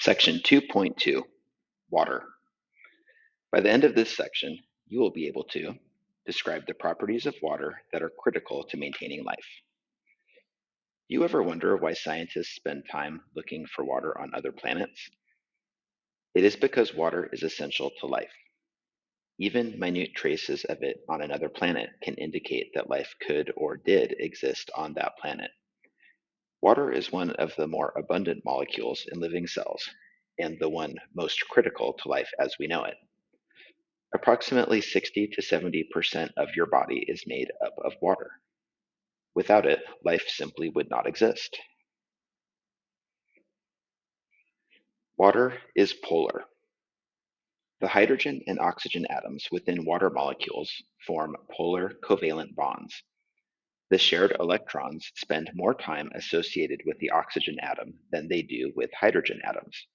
Section 2.2, Water. By the end of this section, you will be able to describe the properties of water that are critical to maintaining life. Do you ever wonder why scientists spend time looking for water on other planets? It is because water is essential to life. Even minute traces of it on another planet can indicate that life could or did exist on that planet. Water is one of the more abundant molecules in living cells, and the one most critical to life as we know it. Approximately 60 to 70% of your body is made up of water. Without it, life simply would not exist. Water is polar. The hydrogen and oxygen atoms within water molecules form polar covalent bonds. The shared electrons spend more time associated with the oxygen atom than they do with hydrogen atoms.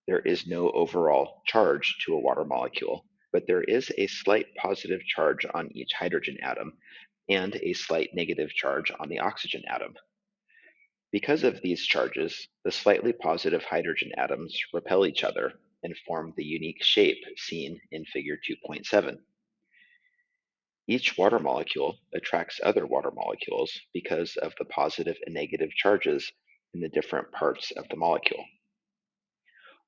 There is no overall charge to a water molecule, but there is a slight positive charge on each hydrogen atom and a slight negative charge on the oxygen atom. Because of these charges, the slightly positive hydrogen atoms repel each other and form the unique shape seen in Figure 2.7. Each water molecule attracts other water molecules because of the positive and negative charges in the different parts of the molecule.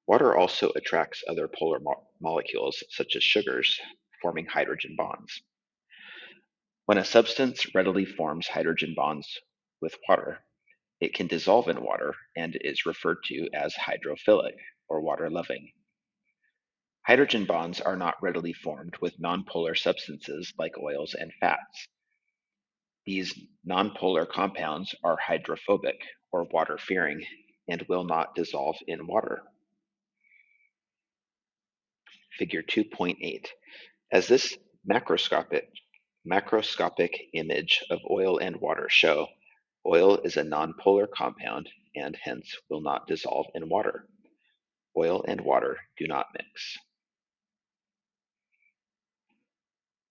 Water also attracts other polar molecules, such as sugars, forming hydrogen bonds. When a substance readily forms hydrogen bonds with water, it can dissolve in water and is referred to as hydrophilic or water-loving. Hydrogen bonds are not readily formed with nonpolar substances like oils and fats. These nonpolar compounds are hydrophobic or water-fearing and will not dissolve in water. Figure 2.8. As this macroscopic image of oil and water show, oil is a nonpolar compound and hence will not dissolve in water. Oil and water do not mix.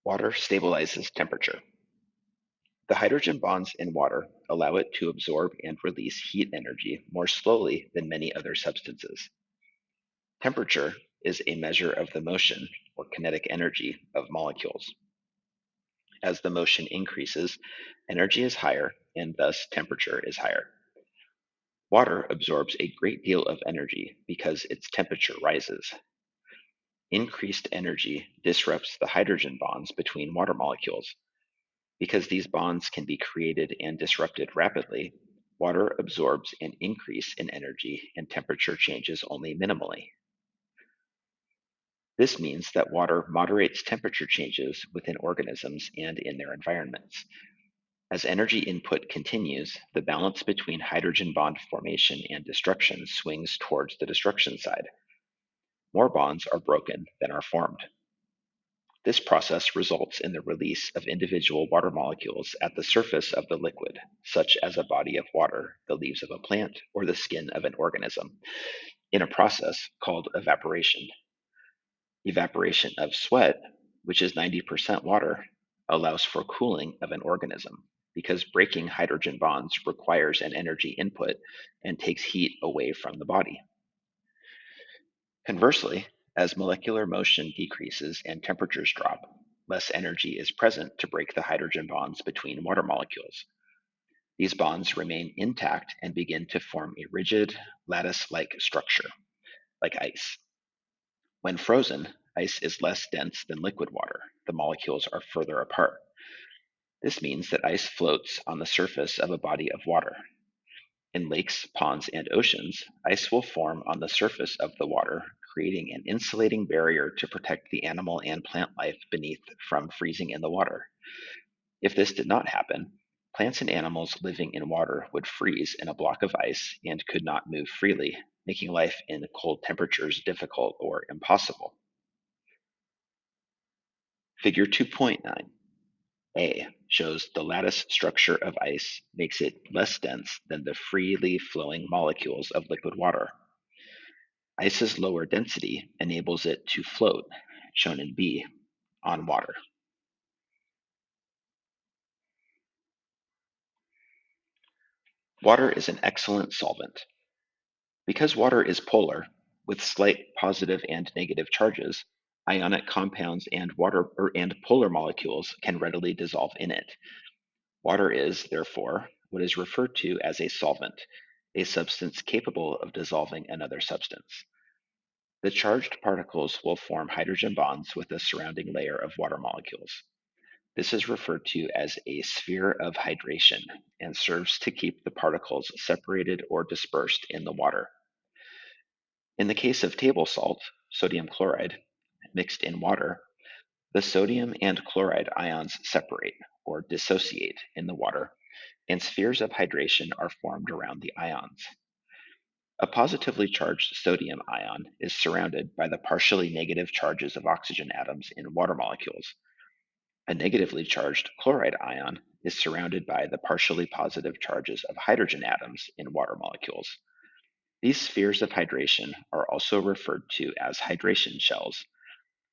Water stabilizes temperature. The hydrogen bonds in water allow it to absorb and release heat energy more slowly than many other substances. Temperature is a measure of the motion or kinetic energy of molecules. As the motion increases, energy is higher and thus temperature is higher. Water absorbs a great deal of energy because its temperature rises. Increased energy disrupts the hydrogen bonds between water molecules. Because these bonds can be created and disrupted rapidly, water absorbs an increase in energy and temperature changes only minimally. This means that water moderates temperature changes within organisms and in their environments. As energy input continues, the balance between hydrogen bond formation and destruction swings towards the destruction side. More bonds are broken than are formed. This process results in the release of individual water molecules at the surface of the liquid, such as a body of water, the leaves of a plant, or the skin of an organism, in a process called evaporation. Evaporation of sweat, which is 90% water, allows for cooling of an organism because breaking hydrogen bonds requires an energy input and takes heat away from the body. Conversely, as molecular motion decreases and temperatures drop, less energy is present to break the hydrogen bonds between water molecules. These bonds remain intact and begin to form a rigid, lattice-like structure, like ice. When frozen, ice is less dense than liquid water. The molecules are further apart. This means that ice floats on the surface of a body of water. In lakes, ponds, and oceans, ice will form on the surface of the water, creating an insulating barrier to protect the animal and plant life beneath from freezing in the water. If this did not happen, plants and animals living in water would freeze in a block of ice and could not move freely, making life in cold temperatures difficult or impossible. Figure 2.9a shows the lattice structure of ice makes it less dense than the freely flowing molecules of liquid water. Ice's lower density enables it to float, shown in B, on water. Water is an excellent solvent. Because water is polar, with slight positive and negative charges, ionic compounds and polar molecules can readily dissolve in it. Water is, therefore, what is referred to as a solvent, a substance capable of dissolving another substance. The charged particles will form hydrogen bonds with the surrounding layer of water molecules. This is referred to as a sphere of hydration and serves to keep the particles separated or dispersed in the water. In the case of table salt, sodium chloride, mixed in water, the sodium and chloride ions separate or dissociate in the water, and spheres of hydration are formed around the ions. A positively charged sodium ion is surrounded by the partially negative charges of oxygen atoms in water molecules. A negatively charged chloride ion is surrounded by the partially positive charges of hydrogen atoms in water molecules. These spheres of hydration are also referred to as hydration shells.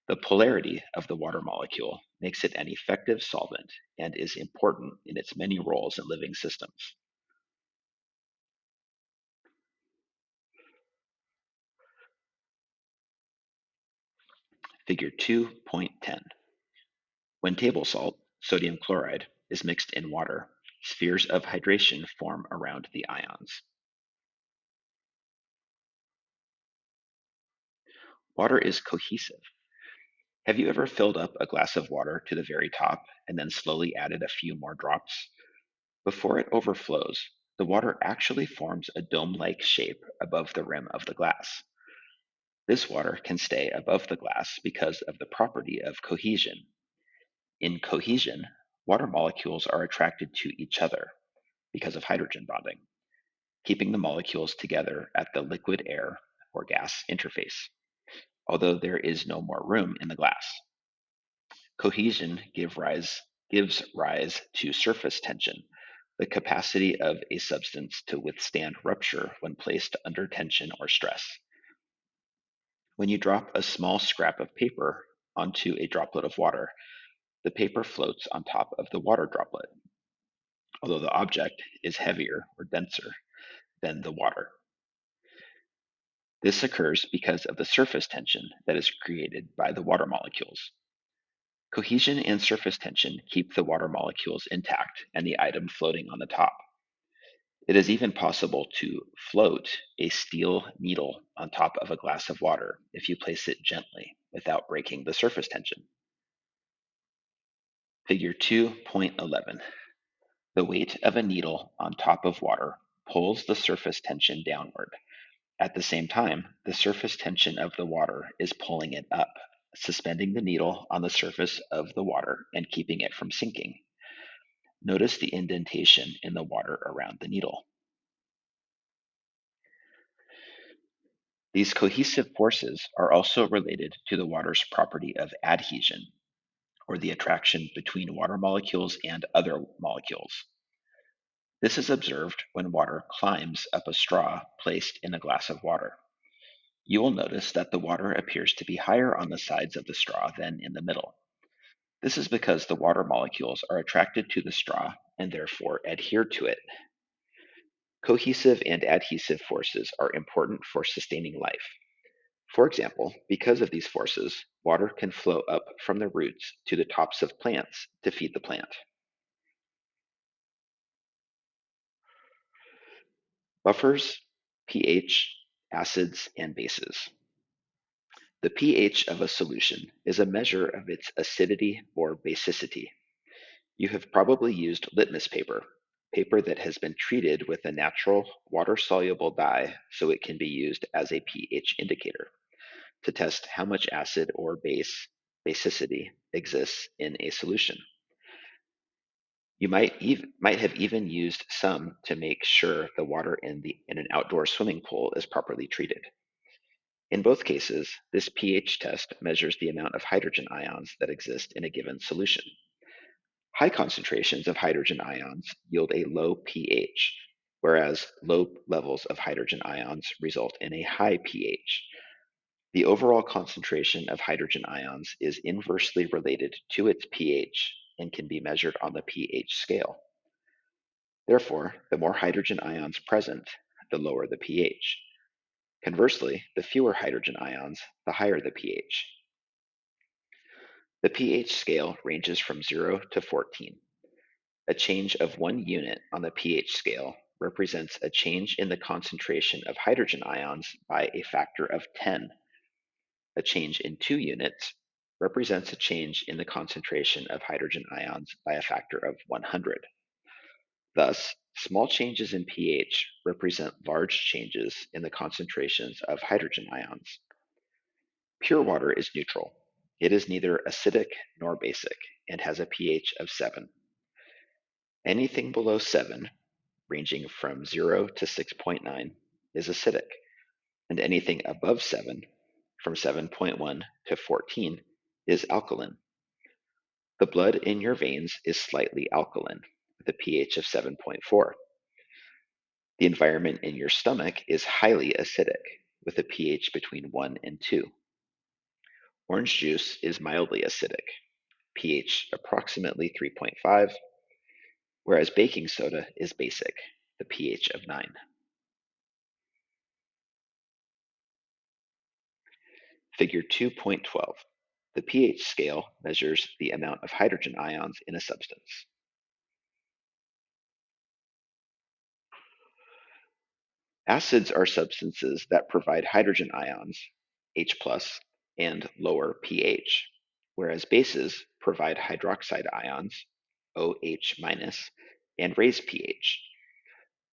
The polarity of the water molecule makes it an effective solvent and is important in its many roles in living systems. Figure 2.10. When table salt, sodium chloride, is mixed in water, spheres of hydration form around the ions. Water is cohesive. Have you ever filled up a glass of water to the very top and then slowly added a few more drops? Before it overflows, the water actually forms a dome-like shape above the rim of the glass. This water can stay above the glass because of the property of cohesion. In cohesion, water molecules are attracted to each other because of hydrogen bonding, keeping the molecules together at the liquid air or gas interface, although there is no more room in the glass. Cohesion gives rise to surface tension, the capacity of a substance to withstand rupture when placed under tension or stress. When you drop a small scrap of paper onto a droplet of water, the paper floats on top of the water droplet, although the object is heavier or denser than the water. This occurs because of the surface tension that is created by the water molecules. Cohesion and surface tension keep the water molecules intact and the item floating on the top. It is even possible to float a steel needle on top of a glass of water if you place it gently without breaking the surface tension. Figure 2.11. The weight of a needle on top of water pulls the surface tension downward. At the same time, the surface tension of the water is pulling it up, suspending the needle on the surface of the water and keeping it from sinking. Notice the indentation in the water around the needle. These cohesive forces are also related to the water's property of adhesion, or the attraction between water molecules and other molecules. This is observed when water climbs up a straw placed in a glass of water. You will notice that the water appears to be higher on the sides of the straw than in the middle. This is because the water molecules are attracted to the straw and therefore adhere to it. Cohesive and adhesive forces are important for sustaining life. For example, because of these forces, water can flow up from the roots to the tops of plants to feed the plant. Buffers, pH, acids, and bases. The pH of a solution is a measure of its acidity or basicity. You have probably used litmus paper, paper that has been treated with a natural water-soluble dye so it can be used as a pH indicator to test how much acid or basicity exists in a solution. You might have even used some to make sure the water in an outdoor swimming pool is properly treated. In both cases, this pH test measures the amount of hydrogen ions that exist in a given solution. High concentrations of hydrogen ions yield a low pH, whereas low levels of hydrogen ions result in a high pH. The overall concentration of hydrogen ions is inversely related to its pH and can be measured on the pH scale. Therefore, the more hydrogen ions present, the lower the pH. Conversely, the fewer hydrogen ions, the higher the pH. The pH scale ranges from 0 to 14. A change of 1 unit on the pH scale represents a change in the concentration of hydrogen ions by a factor of 10. A change in 2 units represents a change in the concentration of hydrogen ions by a factor of 100. Thus, small changes in pH represent large changes in the concentrations of hydrogen ions. Pure water is neutral. It is neither acidic nor basic and has a pH of 7. Anything below 7, ranging from 0 to 6.9, is acidic, and anything above 7, from 7.1 to 14, is alkaline. The blood in your veins is slightly alkaline, with a pH of 7.4. The environment in your stomach is highly acidic, with a pH between 1 and 2. Orange juice is mildly acidic, pH approximately 3.5, whereas baking soda is basic, the pH of 9. Figure 2.12. The pH scale measures the amount of hydrogen ions in a substance. Acids are substances that provide hydrogen ions, H+, and lower pH, whereas bases provide hydroxide ions, OH-, and raise pH.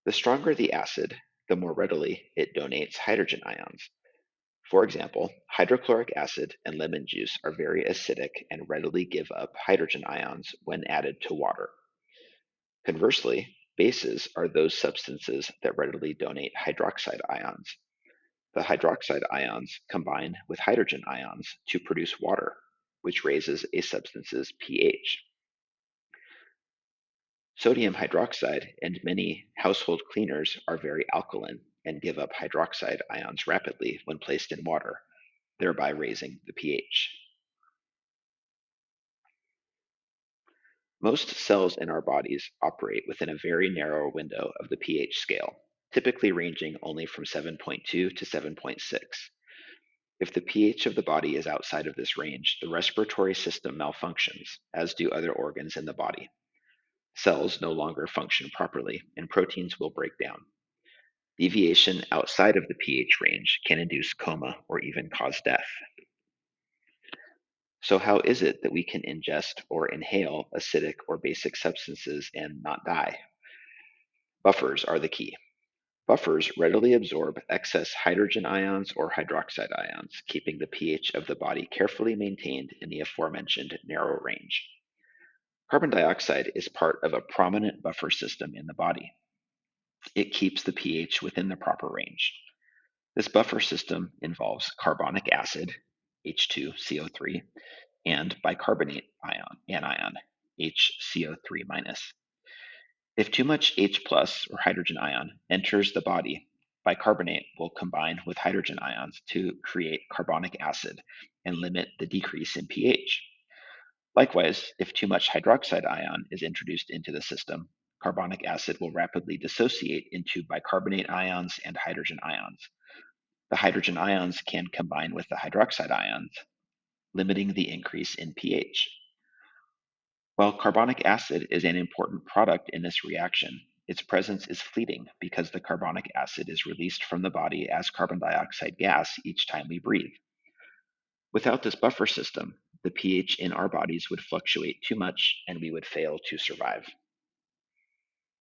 The stronger the acid, the more readily it donates hydrogen ions. For example, hydrochloric acid and lemon juice are very acidic and readily give up hydrogen ions when added to water. Conversely, bases are those substances that readily donate hydroxide ions. The hydroxide ions combine with hydrogen ions to produce water, which raises a substance's pH. Sodium hydroxide and many household cleaners are very alkaline and give up hydroxide ions rapidly when placed in water, thereby raising the pH. Most cells in our bodies operate within a very narrow window of the pH scale, typically ranging only from 7.2 to 7.6. If the pH of the body is outside of this range, the respiratory system malfunctions, as do other organs in the body. Cells no longer function properly, and proteins will break down. Deviation outside of the pH range can induce coma or even cause death. So, how is it that we can ingest or inhale acidic or basic substances and not die? Buffers are the key. Buffers readily absorb excess hydrogen ions or hydroxide ions, keeping the pH of the body carefully maintained in the aforementioned narrow range. Carbon dioxide is part of a prominent buffer system in the body. It keeps the pH within the proper range. This buffer system involves carbonic acid, H2CO3, and bicarbonate anion, HCO3-. If too much H plus or hydrogen ion enters the body, bicarbonate will combine with hydrogen ions to create carbonic acid and limit the decrease in pH. Likewise, if too much hydroxide ion is introduced into the system, carbonic acid will rapidly dissociate into bicarbonate ions and hydrogen ions. The hydrogen ions can combine with the hydroxide ions, limiting the increase in pH. While carbonic acid is an important product in this reaction, its presence is fleeting because the carbonic acid is released from the body as carbon dioxide gas each time we breathe. Without this buffer system, the pH in our bodies would fluctuate too much and we would fail to survive.